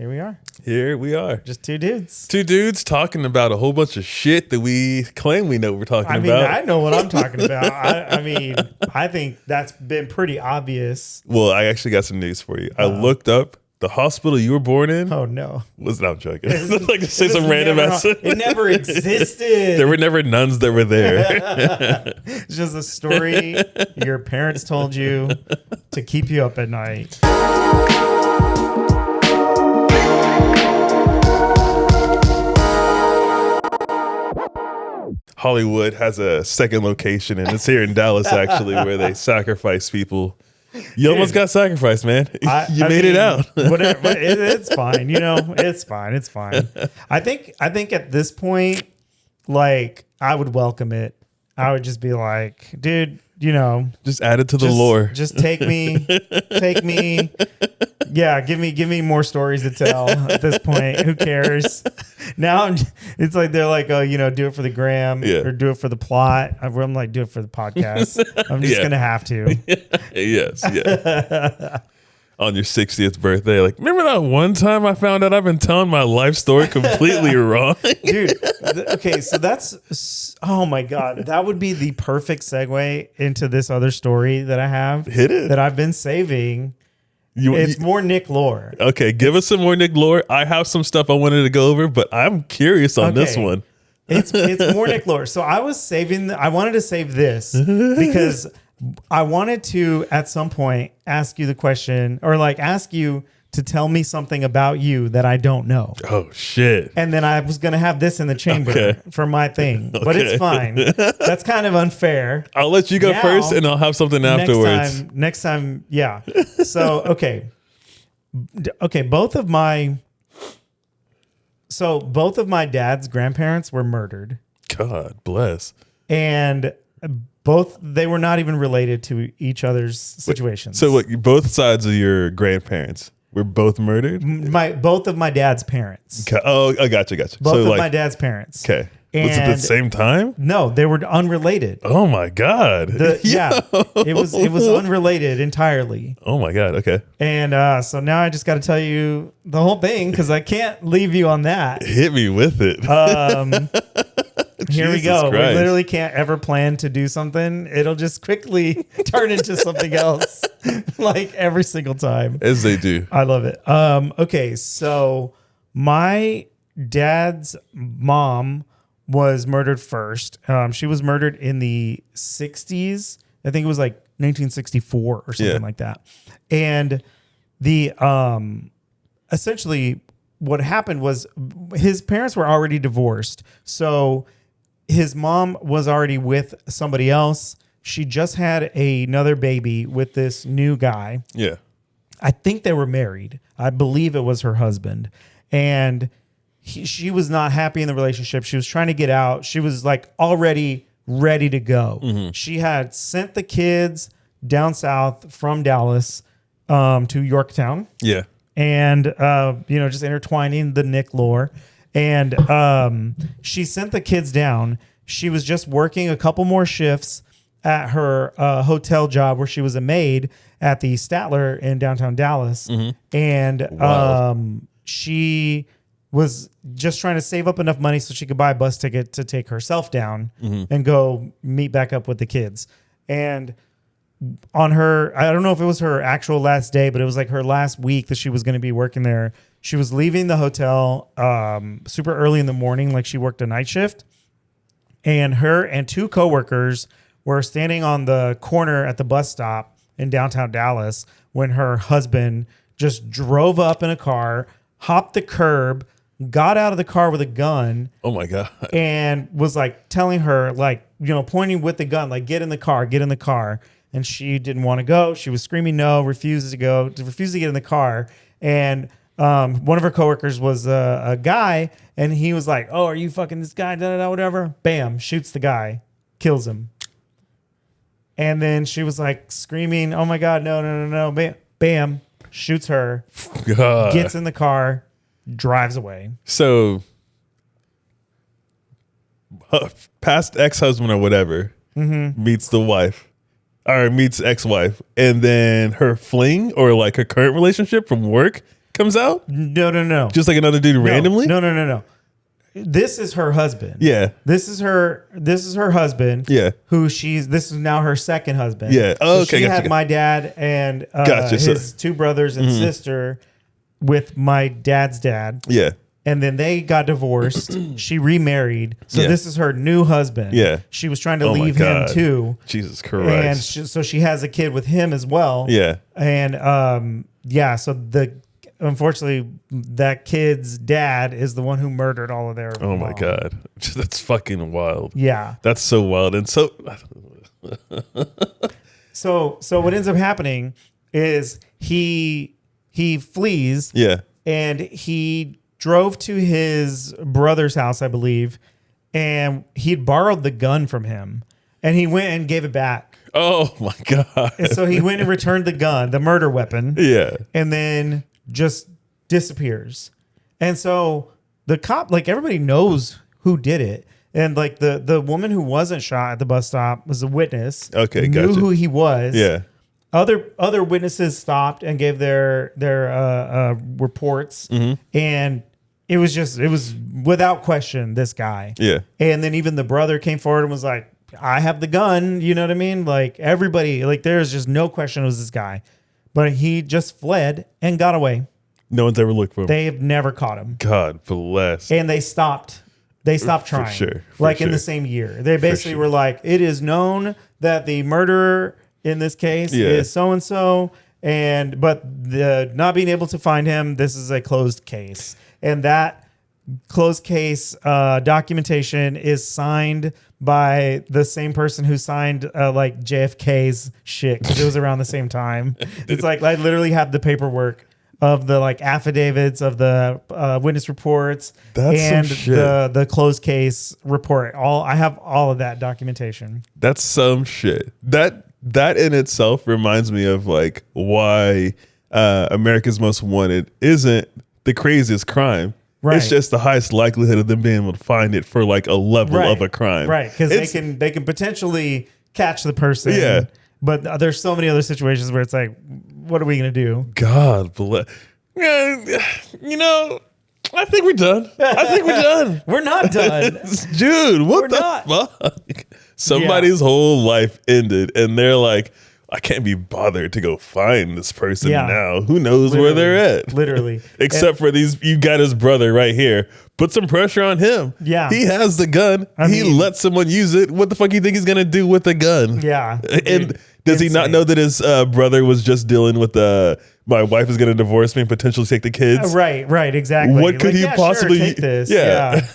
Here we are. Here we are. Just two dudes. Two dudes talking about a whole bunch of shit that we claim we know we're talking I mean, about. I know what I'm talking about. I mean, I think that's been pretty obvious. Well, I actually got some news for you. I looked up the hospital you were born in. Oh, no. Was not joking. Like to say some random ass. It never existed. There were never nuns that were there. It's just a story your parents told you to keep you up at night. Hollywood has a second location, and it's here in Dallas, actually, where they sacrifice people. You almost got sacrificed, man. You made it out. Whatever, it's fine. You know, it's fine. It's fine. I think at this point, like, I would welcome it. I would just be like, dude, you know, just add it to the lore. Just take me. Yeah, give me more stories to tell at this point. Who cares? Now it's like they're like, oh, you know, do it for the gram or do it for the plot. I'm like, do it for the podcast. I'm just gonna have to. Yes, yeah. On your 60th birthday, like, remember that one time I found out I've been telling my life story completely wrong? Dude, okay, so that's, oh my God, that would be the perfect segue into this other story that I have. Hit it. That I've been saving. It's more Nick lore. Okay, give us some more Nick lore. I have some stuff I wanted to go over, but I'm curious on this one. It's more Nick lore. So I wanted to save this because I wanted to, at some point, ask you the question or like ask you to tell me something about you that I don't know. Oh, shit. And then I was going to have this in the chamber for my thing, but it's fine. That's kind of unfair. I'll let you go first and I'll have something afterwards. Next time. Yeah. So, okay. Both of my dad's grandparents were murdered. God bless. And they were not even related to each other's situations. So what, both sides of your grandparents were both murdered? Both of my dad's parents. Okay. Oh, I gotcha. Both of my dad's parents. Okay. Was it at the same time? No, they were unrelated. Oh my God. Yeah. It was unrelated entirely. Oh my God. Okay. And so now I just got to tell you the whole thing because I can't leave you on that. Hit me with it. Here we go. Christ. We literally can't ever plan to do something. It'll just quickly turn into something else, like every single time. As they do. I love it. Okay, so my dad's mom was murdered first. She was murdered in the 60s. I think it was like 1964 or something like that. And the essentially what happened was his parents were already divorced. So his mom was already with somebody else. She just had another baby with this new guy. Yeah. I think they were married. I believe it was her husband. And she was not happy in the relationship. She was trying to get out. She was like already ready to go. Mm-hmm. She had sent the kids down south from Dallas to Yorktown. Yeah. And, just intertwining the Nick lore. And she sent the kids down. She was just working a couple more shifts at her hotel job where she was a maid at the Statler in downtown Dallas. Mm-hmm. And she was just trying to save up enough money so she could buy a bus ticket to take herself down and go meet back up with the kids. And on her, I don't know if it was her actual last day, but it was like her last week that she was going to be working there. She was leaving the hotel super early in the morning, like she worked a night shift. And her and two coworkers were standing on the corner at the bus stop in downtown Dallas when her husband just drove up in a car, hopped the curb, got out of the car with a gun. Oh my God. And was like telling her, like, pointing with the gun, like, get in the car. And she didn't want to go. She was screaming no, refused to get in the car. And one of her coworkers was a guy, and he was like, "Oh, are you fucking this guy?" Da, da, da, whatever. Bam, shoots the guy, kills him. And then she was like screaming, "Oh my God, no!" Bam, bam, shoots her. God. Gets in the car, drives away. So, past ex-husband or whatever meets the wife. Or meets ex-wife, and then her fling or like her current relationship from work comes out? No. Just like another dude randomly? No. This is her husband. Yeah. This is her husband. Yeah. This is now her second husband. Yeah. Oh, so okay. She had my dad and Gotcha. his two brothers and sister with my dad's dad. Yeah. And then they got divorced. She remarried. So Yeah. this is her new husband. Yeah. She was trying to Oh my leave him God. too. Jesus Christ. And so she has a kid with him as well. Yeah. And so unfortunately that kid's dad is the one who murdered all of their Oh my mom. God. That's fucking wild. Yeah. That's so wild. And so So what ends up happening is he flees. yeah. And he drove to his brother's house, I believe, and he'd borrowed the gun from him, and he went and gave it back. Oh my God. And so he went and returned the gun, the murder weapon, Yeah. and then just disappears. And so the cop, like everybody knows who did it. And like the woman who wasn't shot at the bus stop was a witness. Okay, knew gotcha. who he was. Yeah. Other witnesses stopped and gave their reports, and it was without question this guy. Yeah. And then even the brother came forward and was like, "I have the gun." You know what I mean? Like everybody, like there's just no question it was this guy, but he just fled and got away. No one's ever looked for him. They have never caught him, God bless. and they stopped. They stopped For trying. sure, for Like in sure. the same year, they basically sure. were like, "It is known that the murderer in this case Yeah. is so and so, but the not being able to find him, this is a closed case, and that closed case documentation is signed by the same person who signed like JFK's shit because it was around the same time. It's like I literally have the paperwork of the like affidavits of the witness reports That's some and shit. the closed case report. I have all of that documentation. That's some shit. That in itself reminds me of like why America's Most Wanted isn't the craziest crime. Right. It's just the highest likelihood of them being able to find it for like a level of a crime. Right, because they can potentially catch the person. Yeah. But there's so many other situations where it's like, what are we gonna do? God bless. You know, I think we're done. We're not done. Dude, what We're the not. fuck? Somebody's whole life ended and they're like, I can't be bothered to go find this person Yeah. now. Who knows where they're at? Literally. Except for these, you got his brother right here. Put some pressure on him. Yeah. He has the gun. He mean- lets someone use it. What the fuck you think he's gonna do with the gun? Yeah. And Dude, does he not insane. know that his brother was just dealing with my wife is gonna divorce me and potentially take the kids? Right, exactly. What could he yeah, possibly sure, take this? Yeah.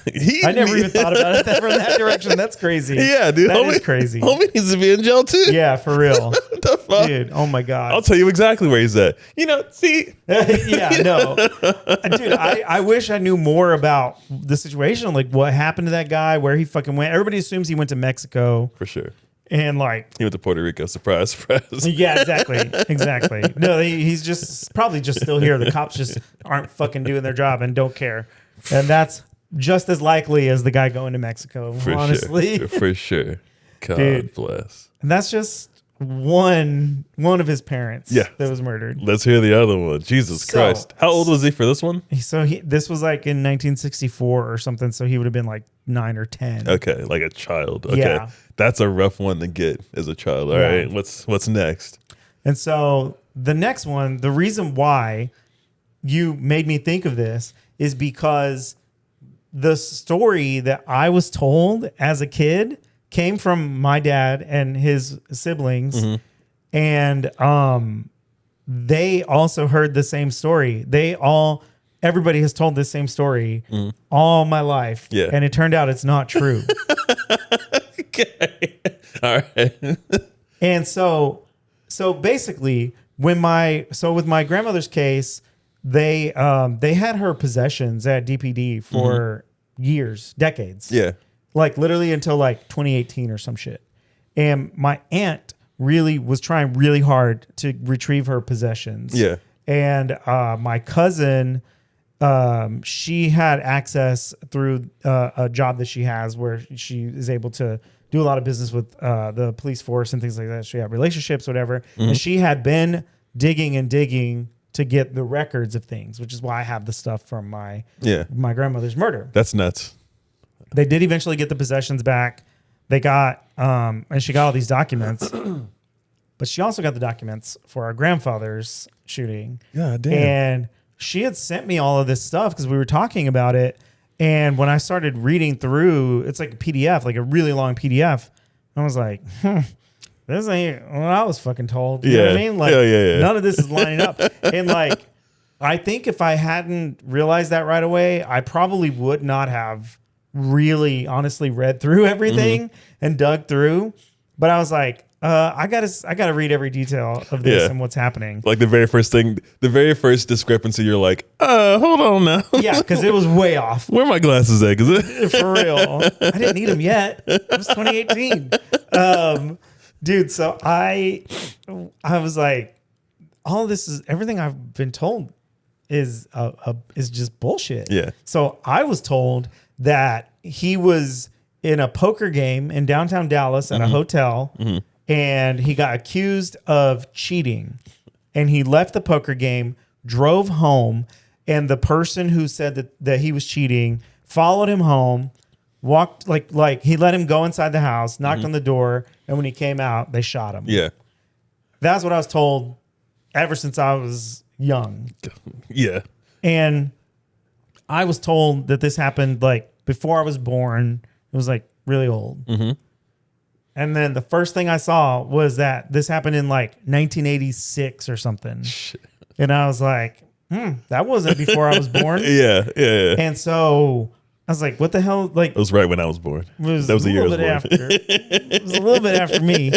I never even thought about it from that direction. That's crazy. Yeah, dude. That homie, is crazy. Homie needs to be in jail too. Yeah, for real. What the fuck? Dude, oh my God. I'll tell you exactly where he's at. You know, see, Yeah, no. Dude, I wish I knew more about the situation, like what happened to that guy, where he fucking went. Everybody assumes he went to Mexico for sure. and like, He went to Puerto Rico. Surprise, surprise. yeah, exactly. No, he's just probably just still here. The cops just aren't fucking doing their job and don't care. And that's just as likely as the guy going to Mexico, For honestly. sure. For sure. God Dude. bless. And that's just one of his parents Yeah. that was murdered. Let's hear the other one. Jesus So- Christ. How old was he for this one? So this was like in 1964 or something. So he would have been like 9 or 10. Okay, like a child. Okay. Yeah. That's a rough one to get as a child. All Yeah. right. What's next? And so the next one, the reason why you made me think of this is because the story that I was told as a kid came from my dad and his siblings. And they also heard the same story. Everybody has told this same story all my life. Yeah. And it turned out it's not true. Okay. All right. And so basically, with my grandmother's case, they had her possessions at DPD for years, decades. Yeah. Like literally until like 2018 or some shit. And my aunt really was trying really hard to retrieve her possessions. Yeah. And my cousin, she had access through a job that she has where she is able to do a lot of business with the police force and things like that. She had relationships, whatever. And she had been digging to get the records of things, which is why I have the stuff from my Yeah. grandmother's murder. That's nuts. They did eventually get the possessions back. They got, and she got all these documents, but she also got the documents for our grandfather's shooting. God damn. And she had sent me all of this stuff because we were talking about it. And when I started reading through, it's like a PDF, like a really long PDF. I was like, this ain't what I was fucking told. You know what I mean? Like, Yeah. none of this is lining up. And like, I think if I hadn't realized that right away, I probably would not have really honestly read through everything and dug through. But I was like, I gotta read every detail of this Yeah. and what's happening. Like the very first discrepancy, you're like, hold on now. Yeah, because it was way off. Where are my glasses at? For real. I didn't need them yet. It was 2018. Dude, so I was like, all this is everything I've been told is just bullshit. Yeah. So I was told that he was in a poker game in downtown Dallas at a hotel and he got accused of cheating. And he left the poker game, drove home, and the person who said that he was cheating followed him home, walked like he let him go inside the house, knocked on the door, and when he came out, they shot him. Yeah. That's what I was told ever since I was young. Yeah. And I was told that this happened like before I was born. It was like really old. And then the first thing I saw was that this happened in like 1986 or something. And I was like, that wasn't before I was born. Yeah. And so I was like, what the hell? Like, It was right when I was born. That was the year I was born. It was a little bit after me.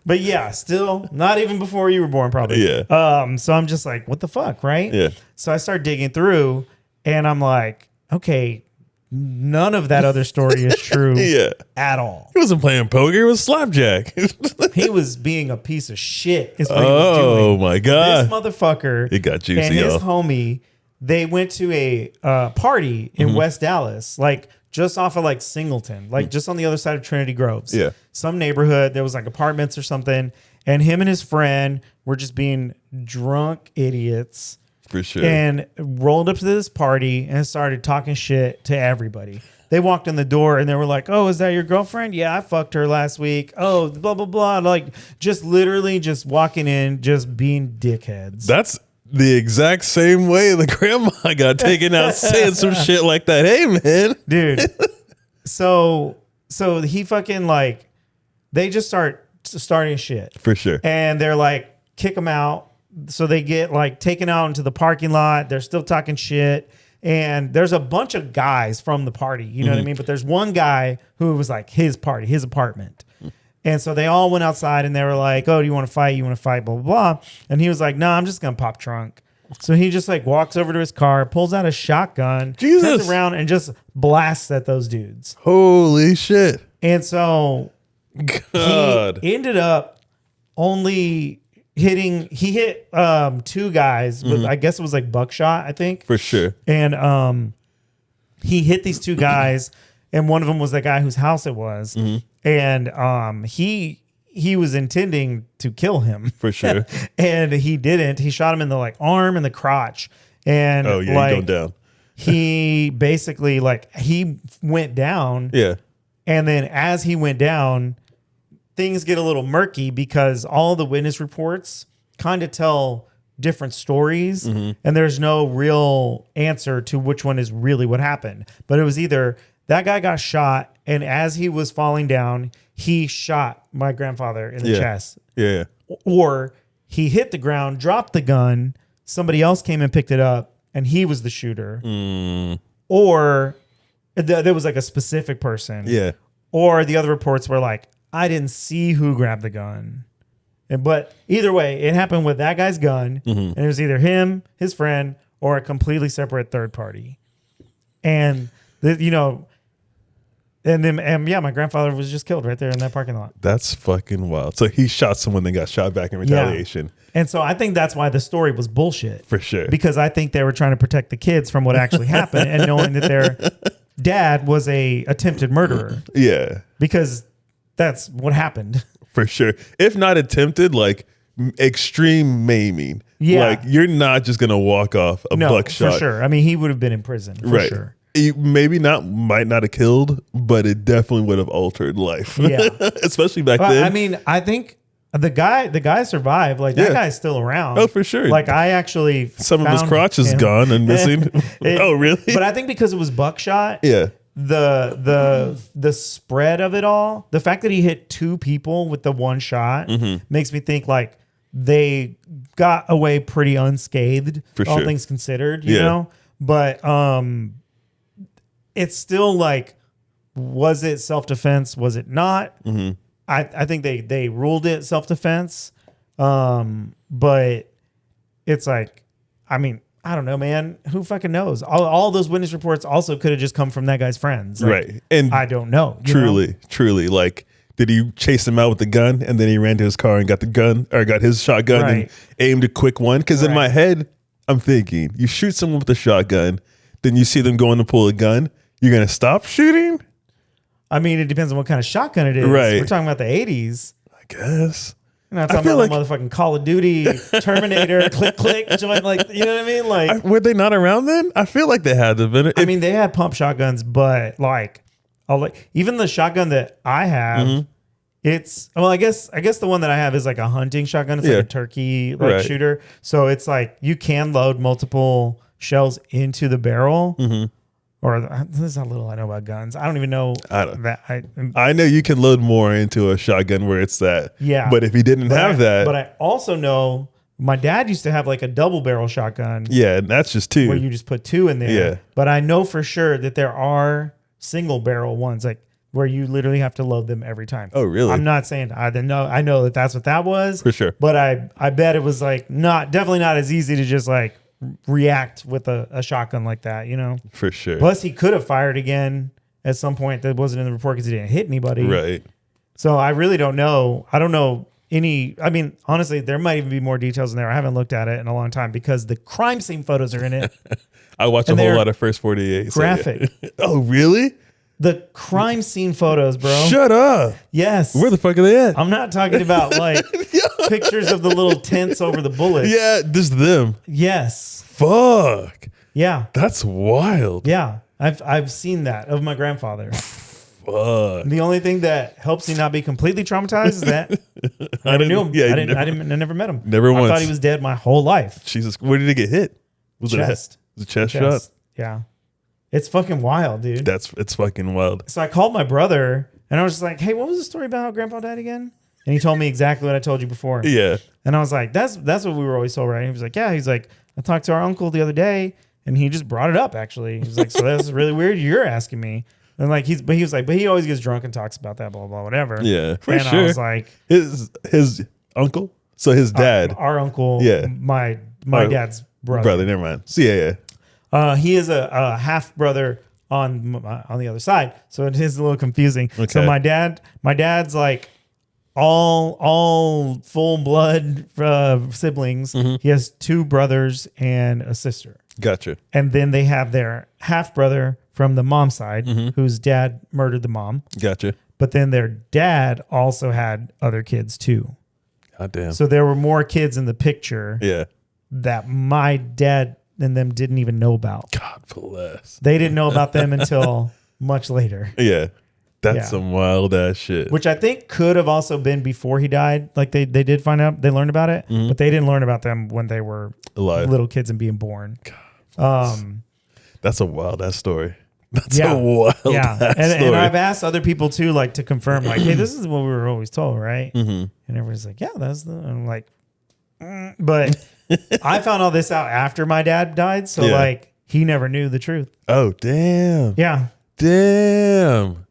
But yeah, still not even before you were born, probably. Yeah. So I'm just like, what the fuck, right? Yeah. So I start digging through and I'm like, okay, none of that other story is true Yeah. at all. He wasn't playing poker. It was slapjack. He was being a piece of shit is what he was doing. Oh my God. This motherfucker It got juicy, and his y'all. homie, they went to a party in West Dallas, like just off of like Singleton, like just on the other side of Trinity Groves. Yeah. Some neighborhood. There was like apartments or something. And him and his friend were just being drunk idiots For sure. and rolled up to this party and started talking shit to everybody. They walked in the door and they were like, "Oh, is that your girlfriend? Yeah, I fucked her last week. Oh, blah, blah, blah." Like just literally just walking in, just being dickheads. That's the exact same way the grandma got taken out saying some shit like that. Hey, man. Dude. So he fucking like, they just starting shit. For sure. And they're like, kick him out. So they get like taken out into the parking lot. They're still talking shit. And there's a bunch of guys from the party, you know what I mean? But there's one guy who was like his party, his apartment. And so they all went outside and they were like, "Oh, do you want to fight? You want to fight? Blah, blah, blah." And he was like, "No, I'm just going to pop trunk." So he just like walks over to his car, pulls out a shotgun, Jesus. turns around and just blasts at those dudes. Holy shit. And so God. he ended up only he hit two guys with, I guess it was like buckshot, I think. For sure. And he hit these two guys, and one of them was the guy whose house it was. And he was intending to kill him. For sure. And he didn't. He shot him in the like arm and the crotch. And Oh, yeah. like, You're going down. he basically like he went down. Yeah. And then as he went down, things get a little murky because all the witness reports kind of tell different stories and there's no real answer to which one is really what happened. But it was either that guy got shot and as he was falling down, he shot my grandfather in the Yeah. chest. Yeah. Or he hit the ground, dropped the gun, somebody else came and picked it up and he was the shooter. Or there was like a specific person. Yeah. Or the other reports were like, I didn't see who grabbed the gun. But either way, it happened with that guy's gun. And it was either him, his friend, or a completely separate third party. And, my grandfather was just killed right there in that parking lot. That's fucking wild. So he shot someone, then got shot back in retaliation. And so I think that's why the story was bullshit. For sure. Because I think they were trying to protect the kids from what actually happened and knowing that their dad was a attempted murderer. Yeah. Because that's what happened. For sure. If not attempted, like extreme maiming. Yeah. Like you're not just gonna walk off a No, buckshot. for sure. I mean, he would have been in prison for Right. sure. He might not have killed, but it definitely would have altered life. Yeah. Especially back But, then. I mean, I think the guy survived. Like that Yeah. guy's still around. Oh, for sure. Like I actually Some of his found crotch is him. gone and missing. Oh, really? But I think because it was buckshot, Yeah. the spread of it all, the fact that he hit 2 people with the one shot Mm-hmm. makes me think like they got away pretty unscathed, For all sure. things considered, you Yeah. know. But it's still like, was it self-defense? Was it not? Mm-hmm. I think they ruled it self-defense, but it's like, I mean, I don't know, man. Who fucking knows? All those witness reports also could have just come from that guy's friends. Like, Right. And I don't know. you know? truly, like, did he chase him out with the gun and then he ran to his car and got the gun or got his shotgun and Right. aimed a quick one? Because in Right. my head, I'm thinking, you shoot someone with a shotgun, then you see them going to pull a gun, you're gonna stop shooting? I mean, it depends on what kind of shotgun it is. Right. We're talking about the 80s. I guess. We're not I talking feel about motherfucking Call of Duty, Terminator, click, click, joint, like, you know what I mean? Like, Were they not around then? I feel like they had to have been. I mean, they had pump shotguns, but like, even the shotgun that I have, Mm-hmm. it's well, I guess the one that I have is like a hunting shotgun. It's Yeah. like a turkey Right. shooter. So it's like you can load multiple shells into the barrel. Mm-hmm. Or this is how little I know about guns. I don't even know that. I know you can load more into a shotgun where it's that. Yeah. But if he didn't have that, But I also know my dad used to have like a double barrel shotgun yeah, and that's just 2. where you just put 2 in there. Yeah. But I know for sure that there are single barrel ones like where you literally have to load them every time. Oh, really? I'm not saying I know that that's what that was. For sure. But I bet it was like definitely not as easy to just like react with a shotgun like that, you know? For sure. Plus he could have fired again at some point that wasn't in the report because he didn't hit anybody. Right. So I really don't know. I don't know any. I mean, honestly, there might even be more details in there. I haven't looked at it in a long time because the crime scene photos are in it. I watch a And whole they're lot of First 48. so yeah. graphic. Oh, really? The crime scene photos, bro. Shut up. Yes. Where the fuck are they at? I'm not talking about like pictures of the little tents over the bullets. Yeah, just them. Yes. Fuck. Yeah. That's wild. Yeah. I've seen that of my grandfather. Fuck. The only thing that helps me not be completely traumatized is that I never knew him. Yeah, I never met him. Never I once. thought he was dead my whole life. Jesus. Where did he get hit? Was Chest. it a chest shot? Yes. Yeah. It's fucking wild, dude. It's fucking wild. So I called my brother and I was just like, hey, what was the story about how grandpa died again? And he told me exactly what I told you before. Yeah. And I was like, that's what we were always told, right? He was like, yeah. He's like, I talked to our uncle the other day and he just brought it up actually. He was like, so that's really weird. You're asking me. And like he was like, but he always gets drunk and talks about that, blah, blah, whatever. Yeah, for and sure. I was like, His uncle? So his dad. our uncle, Yeah. my Our dad's brother. Brother, never mind. So yeah. He is a half brother on the other side, so it is a little confusing. So Okay. my dad's like all full blood siblings. Mm-hmm. He has 2 brothers and a sister, Gotcha. and then they have their half brother from the mom's side, Mm-hmm. whose dad murdered the mom. Gotcha. But then their dad also had other kids too. God damn. So there were more kids in the picture yeah. that my dad and them didn't even know about. God bless. They didn't know about them until much later, Yeah. That's Yeah. some wild ass shit. which I think could have also been before he died. Like they did find out, they learned about it, but they didn't learn about them when they were Alive. little kids and being born. That's a wild ass story. That's Yeah. a wild Yeah. ass And story. I've asked other people too, like to confirm, like, hey, this is what we were always told, right? Mm-hmm. And everybody's like, yeah, that's the, and I'm like, but I found all this out after my dad died. So Yeah. like he never knew the truth. Oh, damn. Yeah. Damn.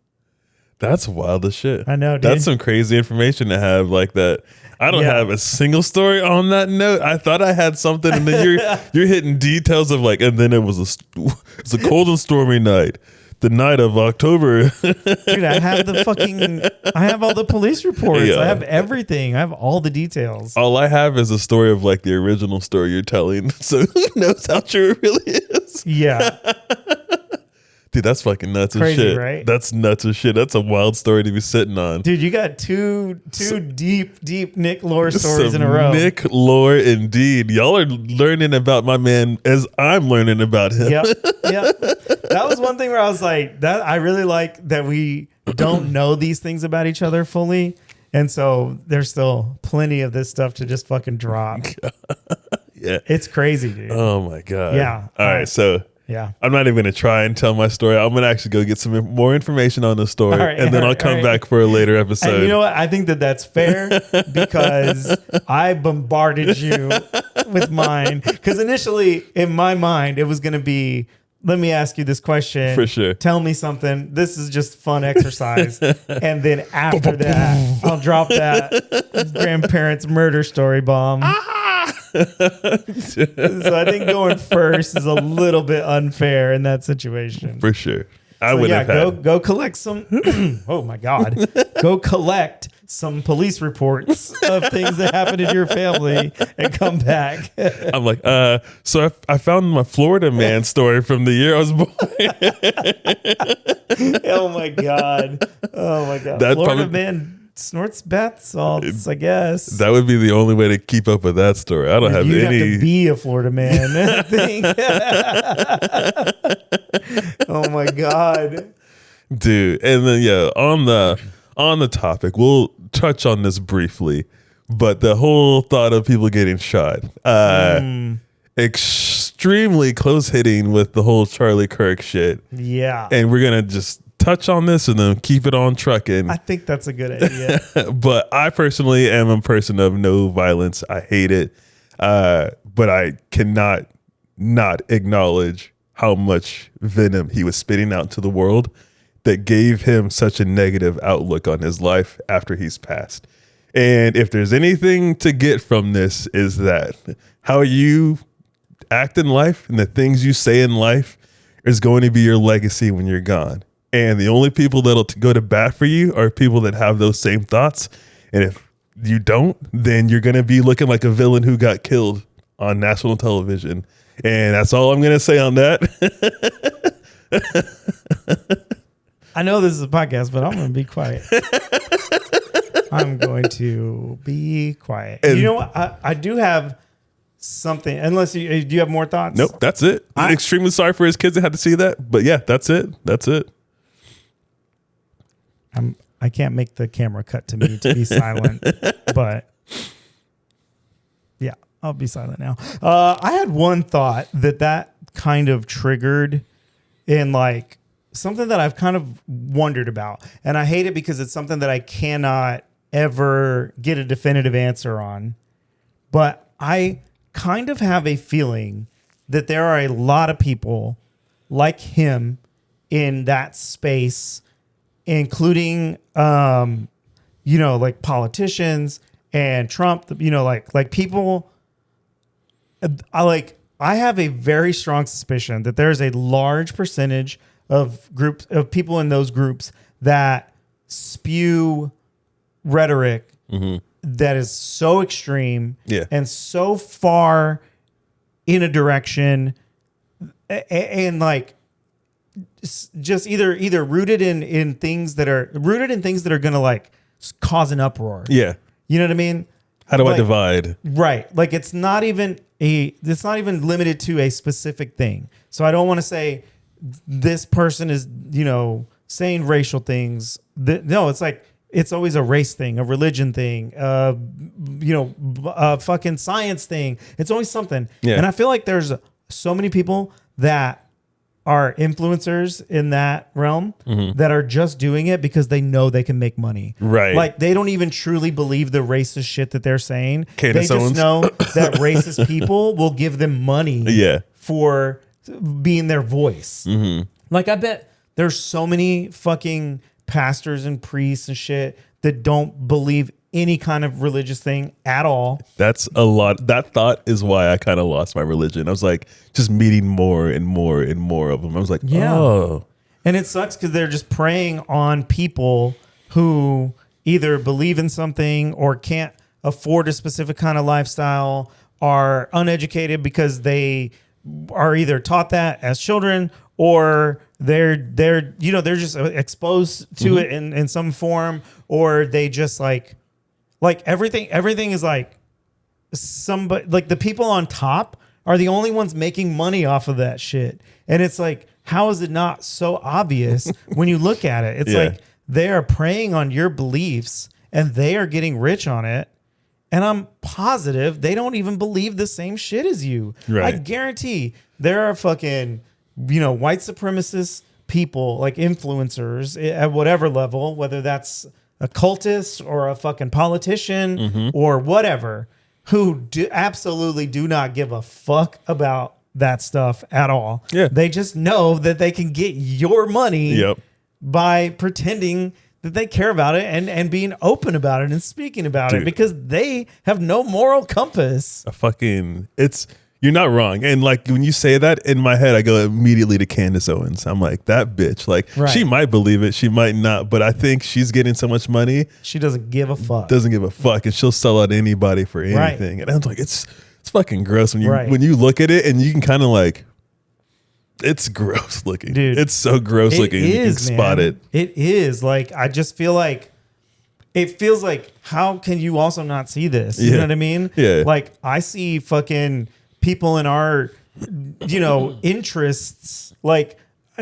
That's wild as shit. I know, dude. That's some crazy information to have like that. I don't Yeah. have a single story on that note. I thought I had something, and then you're hitting details of like, and then it's a cold and stormy night, the night of October. Dude, I have all the police reports. Yeah. I have everything. I have all the details. All I have is a story of like the original story you're telling. So who knows how true it really is? Yeah. Dude, that's fucking nuts as Crazy, shit. right? That's nuts as shit. That's a wild story to be sitting on. Dude, you got two deep Nick lore stories Some in a row. Nick lore indeed. Y'all are learning about my man as I'm learning about him. Yep. That was one thing where I was like, that I really like that we don't know these things about each other fully. And so there's still plenty of this stuff to just fucking drop. Yeah. It's crazy, dude. Oh my God. Yeah. All right. So Yeah. I'm not even going to try and tell my story. I'm going to actually go get some more information on the story, All right, and then all I'll right, come all right. back for a later episode. And you know what? I think that that's fair because I bombarded you with mine. Because initially, in my mind, it was going to be, let me ask you this question. For sure. Tell me something. This is just fun exercise. And then after that, I'll drop that grandparents' murder story bomb. So I think going first is a little bit unfair in that situation. For sure. I So would yeah, have had. go collect some. Oh my God, go collect some police reports of things that happened in your family and come back. I'm like, so I found my Florida man story from the year I was born. Oh my God, oh my God. That Florida probably- man snorts bath salts, I guess. That would be the only way to keep up with that story. I don't have You'd any. have to be a Florida man. I think. Oh my God. Dude, and then yeah, on the topic, we'll touch on this briefly, but the whole thought of people getting shot, extremely close hitting with the whole Charlie Kirk shit, Yeah. and we're gonna just touch on this and then keep it on trucking. I think that's a good idea. But I personally am a person of no violence. I hate it, but I cannot not acknowledge how much venom he was spitting out to the world that gave him such a negative outlook on his life after he's passed. And if there's anything to get from this, is that how you act in life and the things you say in life is going to be your legacy when you're gone. And the only people that'll go to bat for you are people that have those same thoughts. And if you don't, then you're going to be looking like a villain who got killed on national television. And that's all I'm going to say on that. I know this is a podcast, but I'm going to be quiet. I'm going to be quiet. And- you know what? I do have something. Unless you do you have more thoughts? Nope, that's it. I'm extremely sorry for his kids that had to see that. But yeah, that's it. That's it. I can't make the camera cut to me to be silent, but yeah, I'll be silent now. I had one thought that kind of triggered in like something that I've kind of wondered about, and I hate it because it's something that I cannot ever get a definitive answer on. But I kind of have a feeling that there are a lot of people like him in that space, including, like politicians and Trump, like people. I have a very strong suspicion that there's a large percentage of groups of people in those groups that spew rhetoric that is so extreme and so far in a direction and like just either rooted in things that are going to like cause an uproar. Yeah. You know what I mean? How do I Like, divide? Right. Like it's not even limited to a specific thing. So I don't want to say this person is, saying racial things. No, it's like it's always a race thing, a religion thing, a fucking science thing. It's always something. Yeah. And I feel like there's so many people that are influencers in that realm that are just doing it because they know they can make money. Right. Like they don't even truly believe the racist shit that they're saying. Candace they just Owens. know that racist people will give them money Yeah. for being their voice. Like I bet there's so many fucking pastors and priests and shit that don't believe any kind of religious thing at all. That's a lot. That thought is why I kind of lost my religion. I was like just meeting more and more and more of them. I was like, oh. And it sucks because they're just preying on people who either believe in something or can't afford a specific kind of lifestyle, are uneducated because they are either taught that as children or they're you know, they're just exposed to it in some form, or they just like everything is like somebody, like the people on top are the only ones making money off of that shit. And it's like, how is it not so obvious when you look at it? It's like they are preying on your beliefs and they are getting rich on it. And I'm positive they don't even believe the same shit as you. Right. I guarantee there are fucking, you know, white supremacist people, like influencers at whatever level, whether that's a cultist or a fucking politician or whatever, who absolutely do not give a fuck about that stuff at all. Yeah. They just know that they can get your money by pretending that they care about it and being open about it and speaking about it, because they have no moral compass. You're not wrong. And like when you say that, in my head, I go immediately to Candace Owens. I'm like, that bitch. Like, she might believe it, she might not, but I think she's getting so much money. She doesn't give a fuck. And she'll sell out anybody for anything. And I'm like, it's fucking gross when you look at it and you can kind of like, it's gross looking. Dude, it's so gross looking. You can spot it. It is. Like, I just feel like it feels like, how can you also not see this? You know what I mean? Yeah. Like, I see fucking people in our, you know, interests, like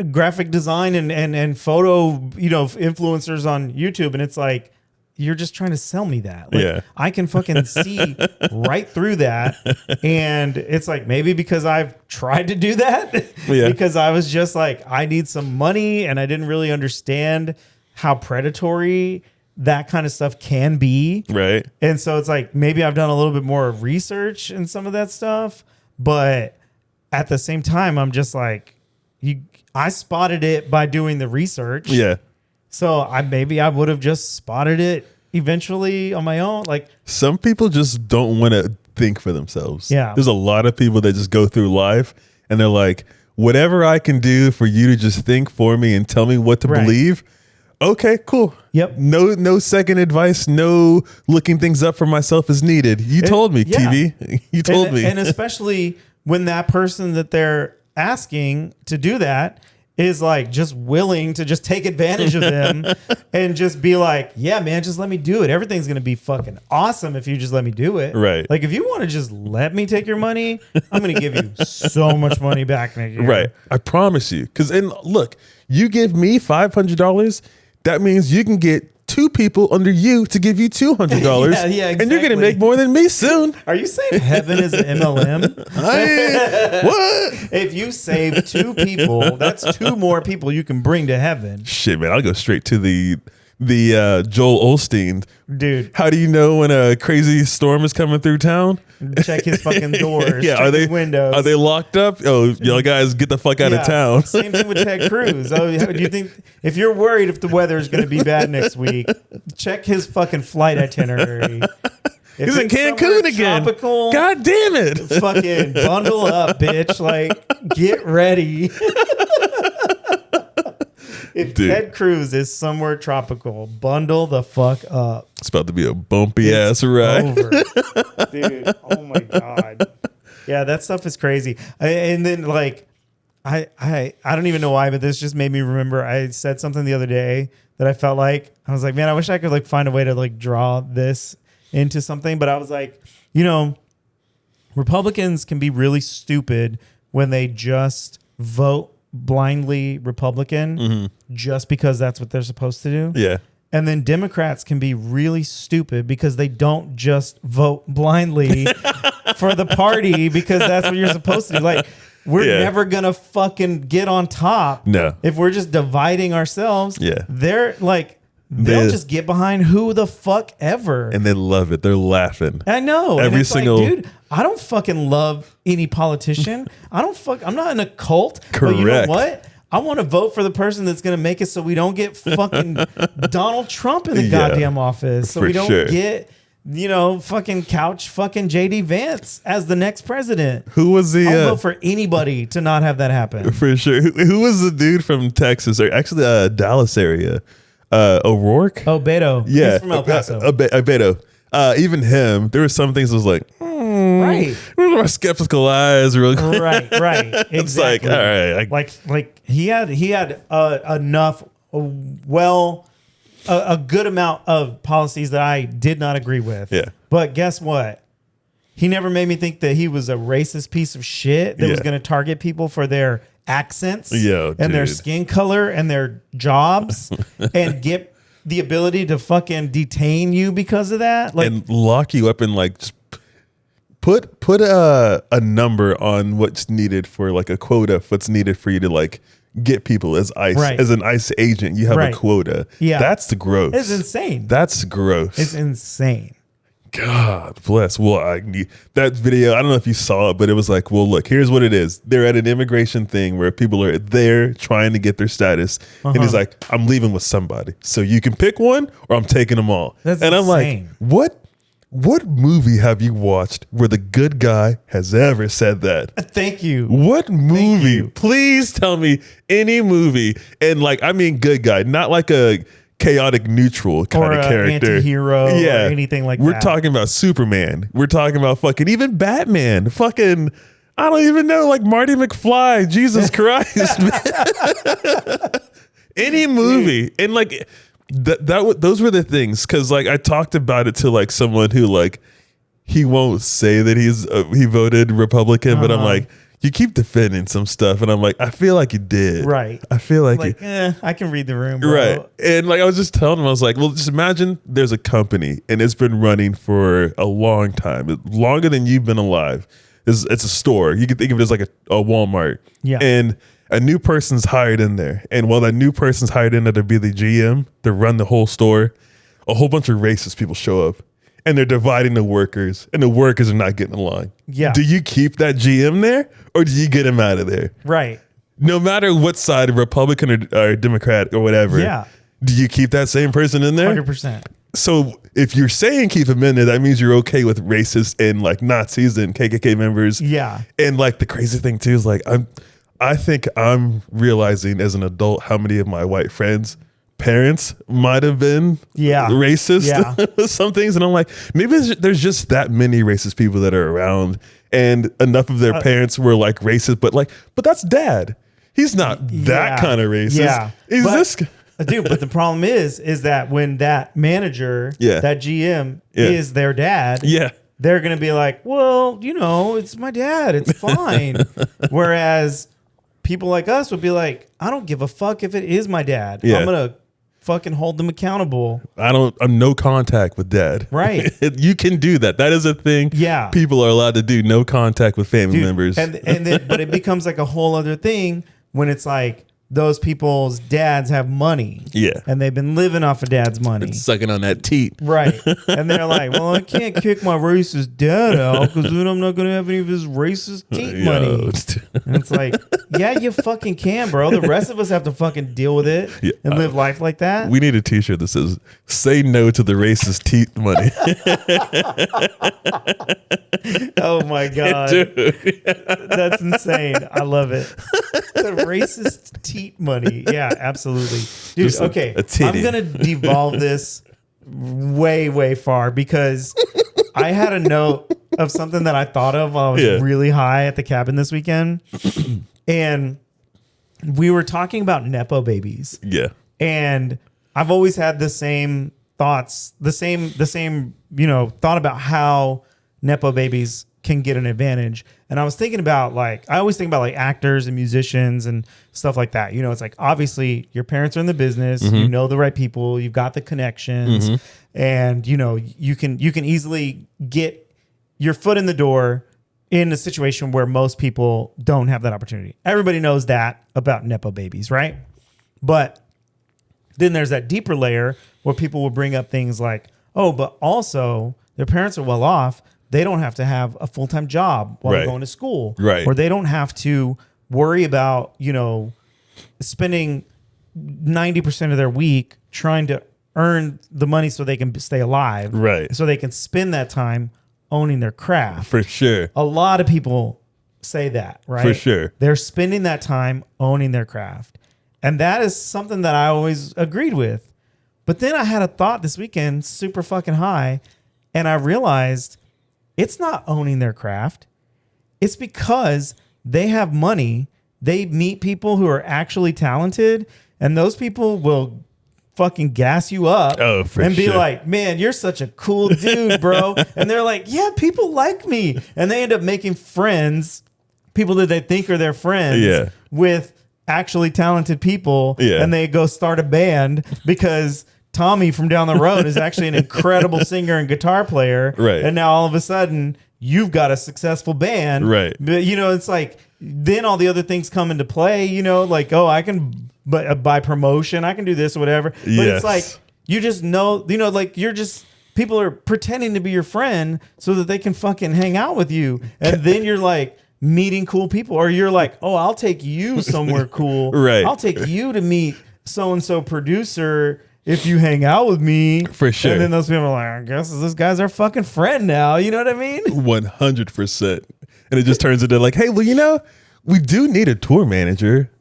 graphic design and photo, you know, influencers on YouTube. And it's like, you're just trying to sell me that. Like, I can fucking see right through that. And it's like, maybe because I've tried to do that, because I was just like, I need some money and I didn't really understand how predatory that kind of stuff can be. Right. And so it's like, maybe I've done a little bit more research in some of that stuff, but at the same time, I'm just like, I spotted it by doing the research. Yeah. So I would have just spotted it eventually on my own. Like, some people just don't want to think for themselves. Yeah. There's a lot of people that just go through life and they're like, whatever I can do for you to just think for me and tell me what to believe. Okay, cool. Yep. No second advice. No looking things up for myself is needed. You told me, TV. You told me. And especially when that person that they're asking to do that is like just willing to just take advantage of them and just be like, yeah, man, just let me do it. Everything's going to be fucking awesome if you just let me do it. Right. Like, if you want to just let me take your money, I'm going to give you so much money back next year. Right. I promise you. Because, and look, you give me $500, that means you can get two people under you to give you $200. Yeah, exactly. And you're going to make more than me soon. Are you saying heaven is an MLM? What? If you save two people, that's two more people you can bring to heaven. Shit, man. I'll go straight to the Joel Osteen. Dude. How do you know when a crazy storm is coming through town? Check his fucking doors. Yeah, check his windows. Are they locked up? Oh, y'all guys, get the fuck out of town. Same thing with Ted Cruz. Oh, do you think, if you're worried if the weather is going to be bad next week, check his fucking flight itinerary. If He's in Cancun again. Tropical, God damn it. Fucking bundle up, bitch. Like, get ready. If Ted Cruz is somewhere tropical, bundle the fuck up. It's about to be a bumpy ass ride. Over. Dude, oh my God. Yeah, that stuff is crazy. And then, like, I don't even know why, but this just made me remember I said something the other day that I felt like, I was like, man, I wish I could like find a way to like draw this into something. But I was like, you know, Republicans can be really stupid when they just vote blindly Republican just because that's what they're supposed to do. Yeah. And then Democrats can be really stupid because they don't just vote blindly for the party because that's what you're supposed to do. Like, we're never going to fucking get on top. No. If we're just dividing ourselves. Yeah. They're like, they'll just get behind who the fuck ever. And they love it. They're laughing. I know. Every single like, dude, I don't fucking love any politician. I'm not in a cult. Correct. But you know what? I want to vote for the person that's going to make it so we don't get fucking Donald Trump in the goddamn office. So we don't get, you know, fucking couch fucking JD Vance as the next president. Who was the... I'll vote for anybody to not have that happen. For sure. Who was the dude from Texas, or actually Dallas area? O'Rourke? Oh, Beto. Yeah. He's from El Paso. Beto. Even him, there were some things I was like, right. right? my skeptical eyes real quick. Right. Exactly. It's like, all right. Like he had enough, a good amount of policies that I did not agree with. Yeah. But guess what? He never made me think that he was a racist piece of shit that was Yeah. going to target people for their accents Yo, and their dude. skin color and their jobs and get the ability to fucking detain you because of that. Like, and lock you up and like just put a number on what's needed for like a quota, what's needed for you to like get people as ICE, Right. as an ICE agent. You have Right. a quota. Yeah. That's the gross. it's insane. That's gross. It's insane. God bless. Well, I need that video. I don't know if you saw it, but it was like, well, look, here's what it is. They're at an immigration thing where people are there trying to get their status. And he's like, I'm leaving with somebody. So you can pick one or I'm taking them all. That's and I'm like, insane. what movie have you watched where the good guy has ever said that? Thank you. What movie? you. Please tell me any movie. And like, I mean, good guy, not like a chaotic neutral kind Or of a character. anti-hero or anything like We're that. talking about Superman. We're talking about fucking even Batman. Fucking, I don't even know, like Marty McFly. Jesus Christ, man. Any movie. And like, those were the things. Cause like I talked about it to like someone who like, he won't say that he voted Republican, but I'm like, you keep defending some stuff, and I'm like, I feel like you did. Right. I feel like, Like, I can read the room, bro. right. And like I was just telling him, I was like, well, just imagine there's a company and it's been running for a long time, longer than you've been alive. It's a store. You can think of it as like a Walmart. Yeah. And a new person's hired in there. And while that new person's hired in there to be the GM, to run the whole store, a whole bunch of racist people show up. And they're dividing the workers, and the workers are not getting along. Yeah. Do you keep that GM there, or do you get him out of there? Right. No matter what side, Republican or Democrat or whatever. Yeah. Do you keep that same person in there? 100%. So if you're saying keep him in there, that means you're okay with racists and like Nazis and KKK members. Yeah. And like the crazy thing too is like I think I'm realizing as an adult how many of my white friends' parents might have been racist. Yeah. Some things, and I'm like, maybe there's just that many racist people that are around, and enough of their parents were like racist, but that's dad. He's not that kind of racist. Yeah. He's this. Dude, but the problem is that when that manager, that GM is their dad, they're going to be like, well, it's my dad. It's fine. Whereas people like us would be like, I don't give a fuck if it is my dad. Yeah. I'm going to fucking hold them accountable. I'm no contact with dad. Right. You can do that. That is a thing. Yeah. People are allowed to do no contact with family members. And then, but it becomes like a whole other thing when it's like those people's dads have money. Yeah. And they've been living off of dad's money. Sucking on that teat. Right. And they're like, well, I can't kick my racist dad out because then I'm not going to have any of his racist teat money. And it's like, yeah, you fucking can, bro. The rest of us have to fucking deal with it and live life like that. We need a t-shirt that says, say no to the racist teat money. Oh my God. Dude. That's insane. I love it. The racist teat money. Yeah, absolutely. Dude, Just okay. a titty. I'm going to devolve this way, way far because I had a note of something that I thought of while I was really high at the cabin this weekend. And we were talking about Nepo babies. Yeah. And I've always had the same thoughts, the same, thought about how Nepo babies can get an advantage. And I was thinking about I always think about like actors and musicians and stuff like that. It's like, obviously your parents are in the business, you know the right people, you've got the connections, and you can easily get your foot in the door in a situation where most people don't have that opportunity. Everybody knows that about Nepo babies, right? But then there's that deeper layer where people will bring up things like, oh, but also their parents are well off. They don't have to have a full-time job while they're going to school. Right. Or they don't have to worry about, spending 90% of their week trying to earn the money so they can stay alive. Right. So they can spend that time owning their craft. For sure. A lot of people say that, right? For sure. They're spending that time owning their craft. And that is something that I always agreed with. But then I had a thought this weekend, super fucking high, and I realized it's not owning their craft. It's because they have money. They meet people who are actually talented, and those people will fucking gas you up and be like, man, you're such a cool dude, bro. And they're like, yeah, people like me. And they end up making friends, people that they think are their friends, with actually talented people. And they go start a band because Tommy from down the road is actually an incredible singer and guitar player. And now all of a sudden you've got a successful band. But, you know, it's like, then all the other things come into play, you know, like, oh, I can buy promotion, I can do this or whatever. But it's like, you just know, you know, like you're just, people are pretending to be your friend so that they can fucking hang out with you. And then you're like meeting cool people, or you're like, oh, I'll take you somewhere cool. I'll take you to meet so-and-so producer if you hang out with me. For sure. And then those people are like, I guess this guy's our fucking friend now. You know what I mean? 100%. And it just turns into like, hey, well, you know, we do need a tour manager.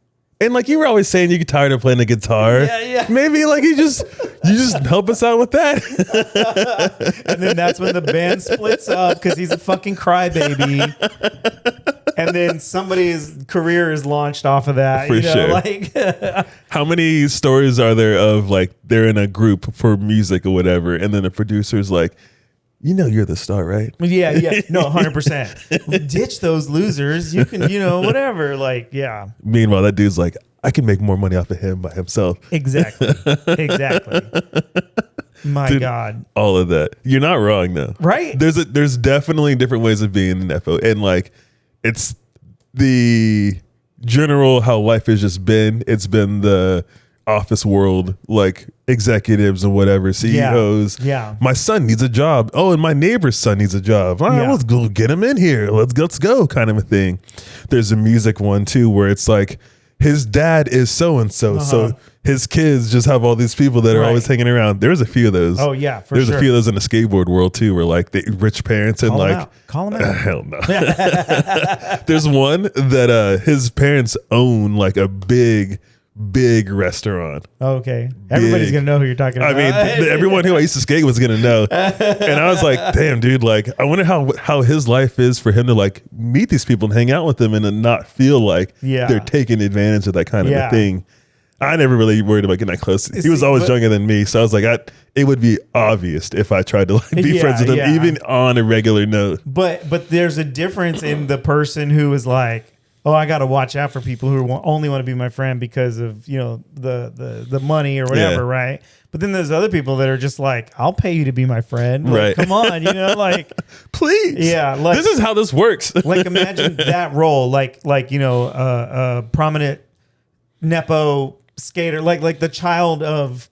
And like you were always saying, you get tired of playing the guitar. Maybe like you just help us out with that. And then that's when the band splits up because he's a fucking crybaby. And then somebody's career is launched off of that. For sure. Like, how many stories are there of like they're in a group for music or whatever, and then the producer's like, you know, you're the star, right? Yeah. No, 100%. Ditch those losers. You can, you know, whatever. Like, yeah. Meanwhile, that dude's like, I can make more money off of him by himself. Exactly. My Dude, God. All of that. You're not wrong though. Right. There's definitely different ways of being an FO. And like, it's the general how life has just been. It's been the office world, like executives and whatever, CEOs. My son needs a job. Oh, and my neighbor's son needs a job. All right, let's go get him in here. Let's go kind of a thing. There's a music one too, where it's like his dad is so-and-so. So his kids just have all these people that are always hanging around. There's a few of those. Oh yeah, There's a few of those in the skateboard world too, where like the rich parents and Call them out. Hell no. There's one that his parents own like a big restaurant. Okay. Everybody's going to know who you're talking about. I mean, everyone who I used to skate with was going to know. And I was like, damn, dude, like, I wonder how his life is for him to like meet these people and hang out with them and to not feel like they're taking advantage of that kind of a thing. I never really worried about getting that close. He was always younger than me. So I was like, it would be obvious if I tried to like be friends with him, even on a regular note. But there's a difference in the person who is like, oh, I got to watch out for people who only want to be my friend because of, you know, the money or whatever, right? But then there's other people that are just like, I'll pay you to be my friend. Like, come on, you know, like, please. Yeah, like this is how this works. Like, imagine that role, like you know, a prominent nepo skater, like the child of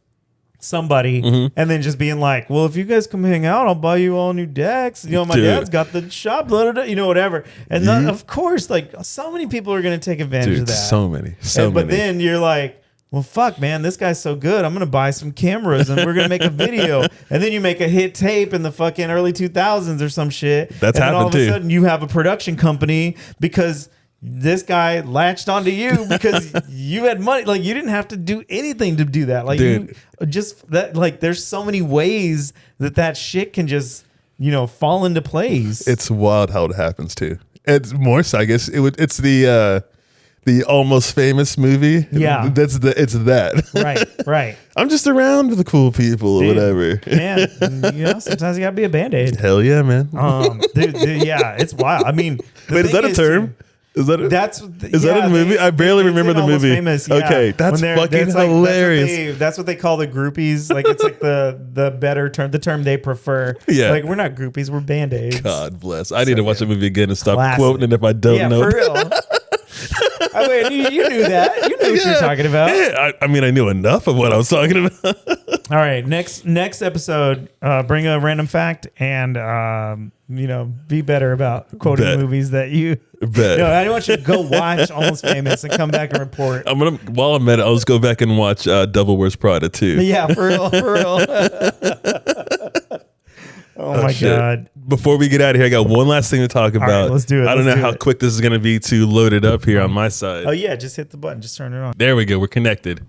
somebody, and then just being like, well, if you guys come hang out, I'll buy you all new decks. You know, my dad's got the shop, you know, whatever. And of course, like, so many people are going to take advantage of that. So many. But then you're like, well, fuck, man, this guy's so good. I'm going to buy some cameras and we're going to make a video. And then you make a hit tape in the fucking early 2000s or some shit. That's happened too. And all of a sudden you have a production company because this guy latched onto you because you had money. Like, you didn't have to do anything to do that. Like, you just that, like, there's so many ways that shit can just, you know, fall into place. It's wild how it happens too. It's more so, I guess it's the Almost Famous movie. Yeah. It's that. Right. I'm just around with the cool people or whatever. Man, you know, sometimes you gotta be a Band-Aid. Hell yeah, man. Dude, yeah, it's wild. I mean, wait, is that a term? Is that a movie? I barely remember the movie. Famous, yeah. Okay, that's fucking hilarious. That's what they call the groupies. Like, it's like the better term, the term they prefer. Yeah, like, we're not groupies, we're Band-Aids. God bless. I need to watch the movie again and stop quoting it if I don't know. For real. I mean, you knew that. You knew what you were talking about. Yeah, I mean, I knew enough of what I was talking about. All right, next episode, bring a random fact and you know, be better about quoting movies that you. No, I want you to go watch Almost Famous and come back and report. While I'm at it, I'll just go back and watch Devil Wears Prada too. Yeah, for real. Oh my God. Before we get out of here, I got one last thing to talk about. All right, let's do it. I don't know how quick this is going to be to load it up here on my side. Oh yeah, just hit the button. Just turn it on. There we go. We're connected.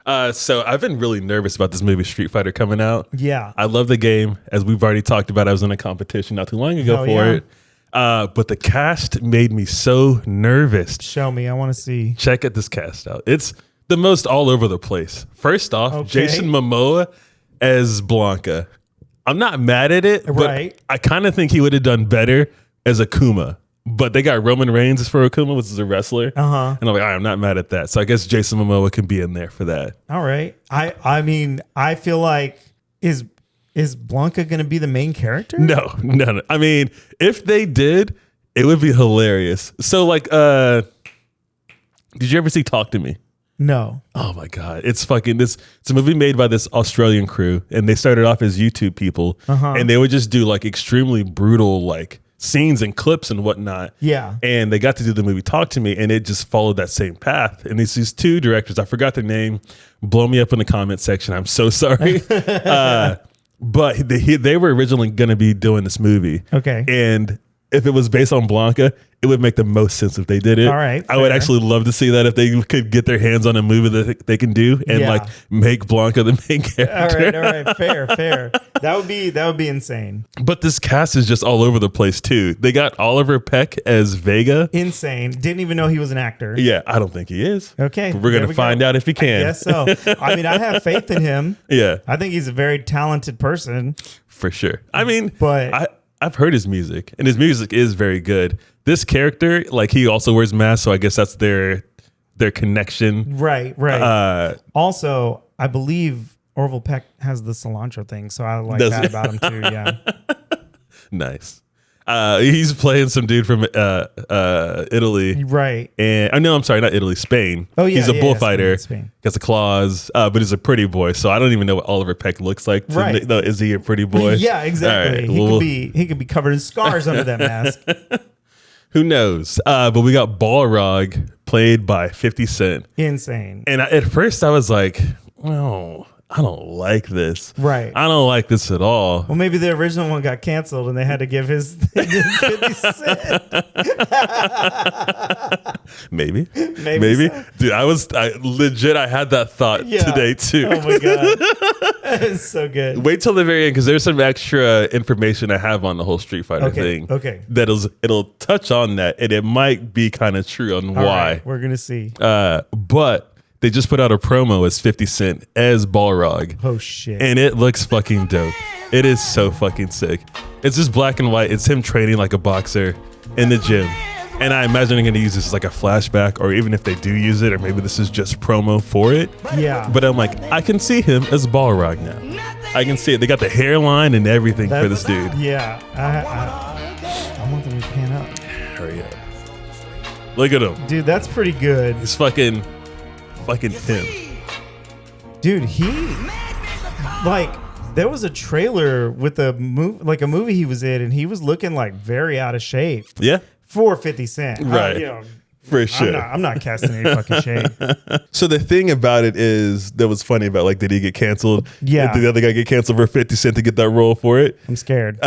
So I've been really nervous about this movie Street Fighter coming out. Yeah. I love the game. As we've already talked about, I was in a competition not too long ago for it. But the cast made me so nervous. Show me. I want to see. Check this cast out. It's the most all over the place. First off, Okay. Jason Momoa as Blanca. I'm not mad at it, but Right. I kind of think he would have done better as Akuma. But they got Roman Reigns for Akuma, which is a wrestler. Uh-huh. And I'm like, all right, I'm not mad at that. So I guess Jason Momoa can be in there for that. All right. I mean, I feel like is Blanca going to be the main character? No. I mean, if they did, it would be hilarious. So like, did you ever see Talk to Me? No. Oh my God. It's fucking this. It's a movie made by this Australian crew, and they started off as YouTube people, and they would just do like extremely brutal, like scenes and clips and whatnot. Yeah. And they got to do the movie Talk to Me, and it just followed that same path. And these two directors, I forgot their name. Blow me up in the comment section. I'm so sorry. But they were originally going to be doing this movie. Okay. And if it was based on Blanca, it would make the most sense if they did it. All right, I would fair. actually love to see that if they could get their hands on a movie that they can do and Yeah. like make Blanca the main character. All right. Fair. That would be insane. But this cast is just all over the place too. They got Oliver Peck as Vega. Insane. Didn't even know he was an actor. Yeah, I don't think he is. Okay. But we're there gonna we find go. out if he can. Guess so. I mean, I have faith in him. Yeah, I think he's a very talented person. for sure. I mean, But- I've heard his music, and his music is very good. This character, like, he also wears masks, so I guess that's their connection. Right. Also, I believe Orville Peck has the cilantro thing, so I like Does that he? about him too. Yeah. Nice. He's playing some dude from Italy. Right. And I'm sorry, not Italy, Spain. Oh, yeah, he's a yeah, bullfighter. Spain. Got the claws, but he's a pretty boy. So I don't even know what Oliver Peck looks like. Right. No, is he a pretty boy? Yeah, exactly. All right, He could be covered in scars under that mask. who knows? But we got Balrog played by 50 Cent. Insane. And at first I was like, well, I don't like this. Right. I don't like this at all. Well, maybe the original one got canceled and they had to give his 50 Cent. Maybe. so. Dude, I had that thought Yeah. today too. Oh my god, it's so good. Wait till the very end because there's some extra information I have on the whole Street Fighter thing. Okay. It'll touch on that, and it might be kind of true on All why. right, we're gonna see. But they just put out a promo as 50 Cent as Balrog, Oh shit. and it looks fucking dope. It is so fucking sick. It's just black and white. It's him training like a boxer in the gym. And I imagine they're going to use this as like a flashback, or even if they do use it, or maybe this is just promo for it. Yeah. But I'm like, I can see him as Balrog now. I can see it. They got the hairline and everything for this dude. Yeah. I want them to pan up. Hurry up. Look at him. Dude, that's pretty good. He's fucking him. Dude, there was a trailer with a movie he was in, and he was looking like very out of shape Yeah, for 50 Cent. Right. for sure. I'm not casting any fucking shade. So the thing about it is that was funny about, like, did he get canceled? Yeah. Did the other guy get canceled for 50 Cent to get that role for it? I'm scared.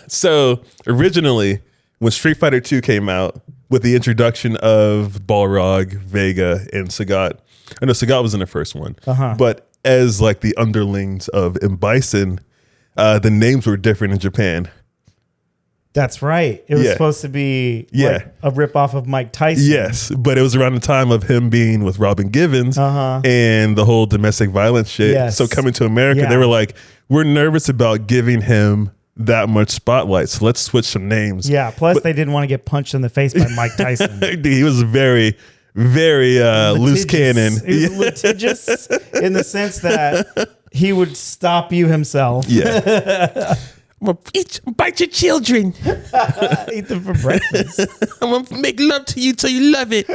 So originally, when Street Fighter 2 came out, with the introduction of Balrog, Vega, and Sagat. I know Sagat was in the first one, but as like the underlings of M. Bison, the names were different in Japan. That's right. It was supposed to be like a ripoff of Mike Tyson. Yes, but it was around the time of him being with Robin Givens and the whole domestic violence shit. Yes. So coming to America, they were like, we're nervous about giving him that much spotlight, so let's switch some names. Yeah. Plus, they didn't want to get punched in the face by Mike Tyson. He was very, very loose cannon. He was litigious in the sense that he would stop you himself. Yeah. I'm gonna bite your children. Eat them for breakfast. I'm gonna make love to you till you love it.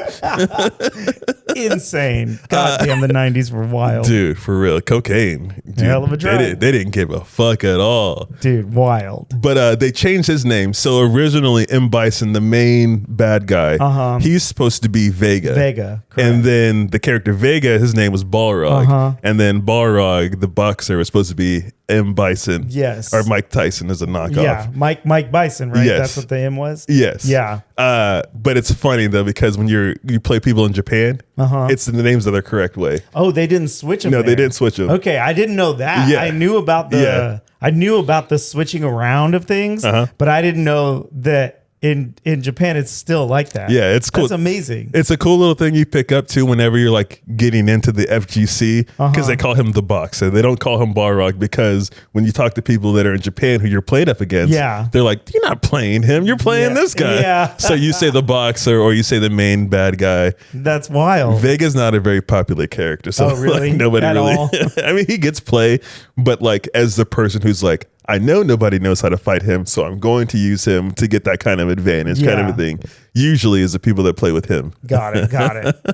Insane. God damn, the 90s were wild. Dude, for real. Cocaine. Dude, Hell of a drug. They didn't give a fuck at all. Dude, wild. But they changed his name. So originally, M. Bison, the main bad guy, he's supposed to be Vega. Vega. Correct. And then the character Vega, his name was Balrog. And then Balrog, the boxer, was supposed to be M. Bison. Yes. Or Mike Tyson is a knockoff. Yeah, Mike Bison, right? Yes. That's what the M was? Yes. Yeah. But it's funny though, because when you play people in Japan, it's in the names of the correct way. Oh, they didn't switch them. No, they didn't switch them. Okay, I didn't know that. Yeah. I knew about the switching around of things, but I didn't know that in Japan, it's still like that. Yeah, it's cool. That's amazing. It's a cool little thing you pick up too whenever you're like getting into the FGC, because they call him the boxer. They don't call him Balrog, because when you talk to people that are in Japan who you're playing up against, they're like, you're not playing him, you're playing this guy. Yeah. So you say the boxer or you say the main bad guy. That's wild. Vega's not a very popular character. So really? like, nobody At really. all? I mean, he gets play, but like as the person who's like, I know nobody knows how to fight him, so I'm going to use him to get that kind of advantage, kind of a thing. Usually is the people that play with him. Got it.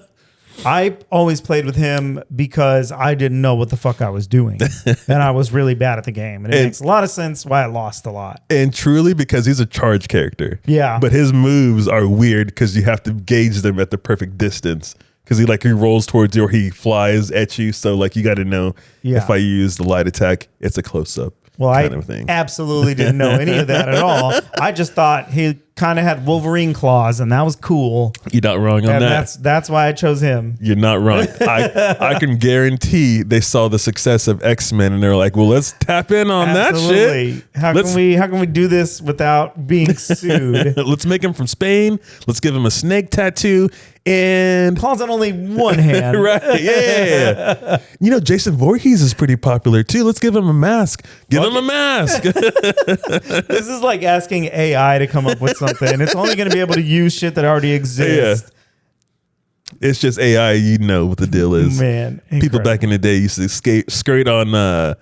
I always played with him because I didn't know what the fuck I was doing. And I was really bad at the game. And it makes a lot of sense why I lost a lot. And truly because he's a charge character. Yeah. But his moves are weird because you have to gauge them at the perfect distance. Because he rolls towards you or he flies at you. So like you got to know if I use the light attack, it's a close up. Well, I absolutely didn't know any of that at all. I just thought he kind of had Wolverine claws, and that was cool. You're not wrong on and that. That's why I chose him. You're not wrong. I can guarantee they saw the success of X-Men and they're like, well, let's tap in on that shit. How can we do this without being sued? Let's make him from Spain. Let's give him a snake tattoo. And claws on only one hand. Right. Yeah. You know, Jason Voorhees is pretty popular too. Let's give him a mask. Give him a mask. This is like asking AI to come up with something. It's only going to be able to use shit that already exists. Yeah. It's just AI, you know what the deal is. Man. Incredible. People back in the day used to skate on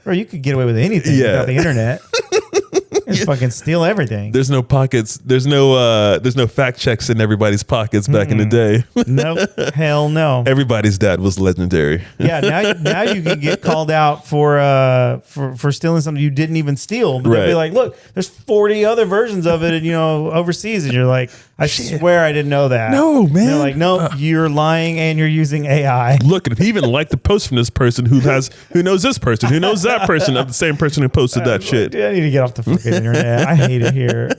Bro, you could get away with anything without the internet. Just fucking steal everything. There's no pockets. There's no fact checks in everybody's pockets back in the day. Nope. Hell no. Everybody's dad was legendary. Yeah. Now you can get called out for stealing something you didn't even steal. But they'll be like, look, there's 40 other versions of it, overseas, and you're like, I swear I didn't know that. No, man. And they're like, no, you're lying and you're using AI. Look, and he even liked the post from this person who knows this person, who knows that person of the same person who posted that shit. Dude, I need to get off the fucking internet. I hate it here.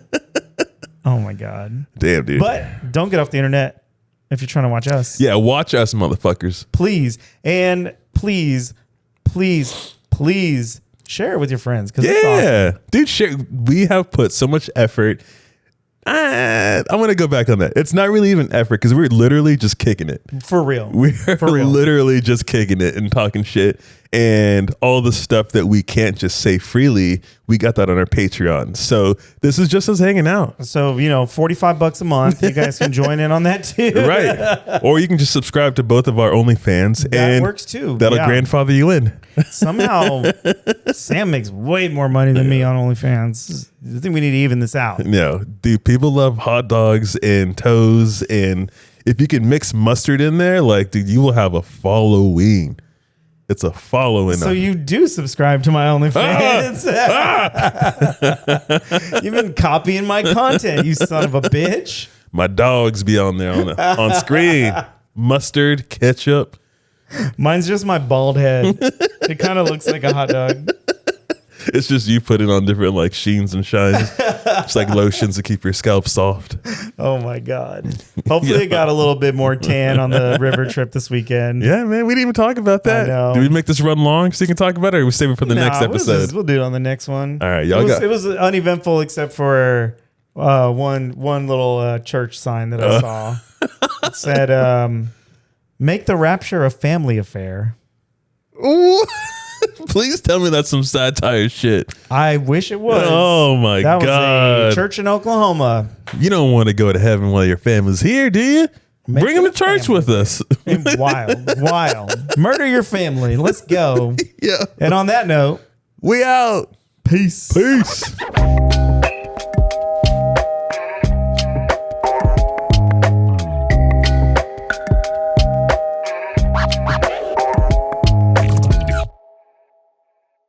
Oh my God. Damn, dude. But don't get off the internet if you're trying to watch us. Yeah, watch us, motherfuckers. Please. And please share it with your friends. It's awesome. Dude, share. We have put so much effort. I'm going to go back on that. It's not really even effort because we're literally just kicking it. For real. We're literally just kicking it and talking shit. And all the stuff that we can't just say freely, we got that on our Patreon. So this is just us hanging out. So, $45 a month. You guys can join in on that too. Right. Or you can just subscribe to both of our OnlyFans. That works too. That'll grandfather you in. Somehow, Sam makes way more money than me on OnlyFans. I think we need to even this out. No, dude, people love hot dogs and toes. And if you can mix mustard in there, dude, you will have a following. It's a following. So you do subscribe to my OnlyFans. You've been copying my content, you son of a bitch. My dogs be on there on screen. Mustard, ketchup. Mine's just my bald head. It kind of looks like a hot dog. It's just you putting on different sheens and shines. It's like lotions to keep your scalp soft. Oh my God. Hopefully it got a little bit more tan on the river trip this weekend. Yeah, man. We didn't even talk about that. I know. Did we make this run long so you can talk about it, or we save it for the next episode? We'll do it on the next one. All right, It was uneventful except for one little church sign that I saw. It said, make the rapture a family affair. Ooh. Please tell me that's some satire shit. I wish it was. Oh my God. That was a church in Oklahoma. You don't want to go to heaven while your family's here, do you? Bring them to church with us. Wild. Murder your family. Let's go. Yeah. And on that note, we out. peace. Peace.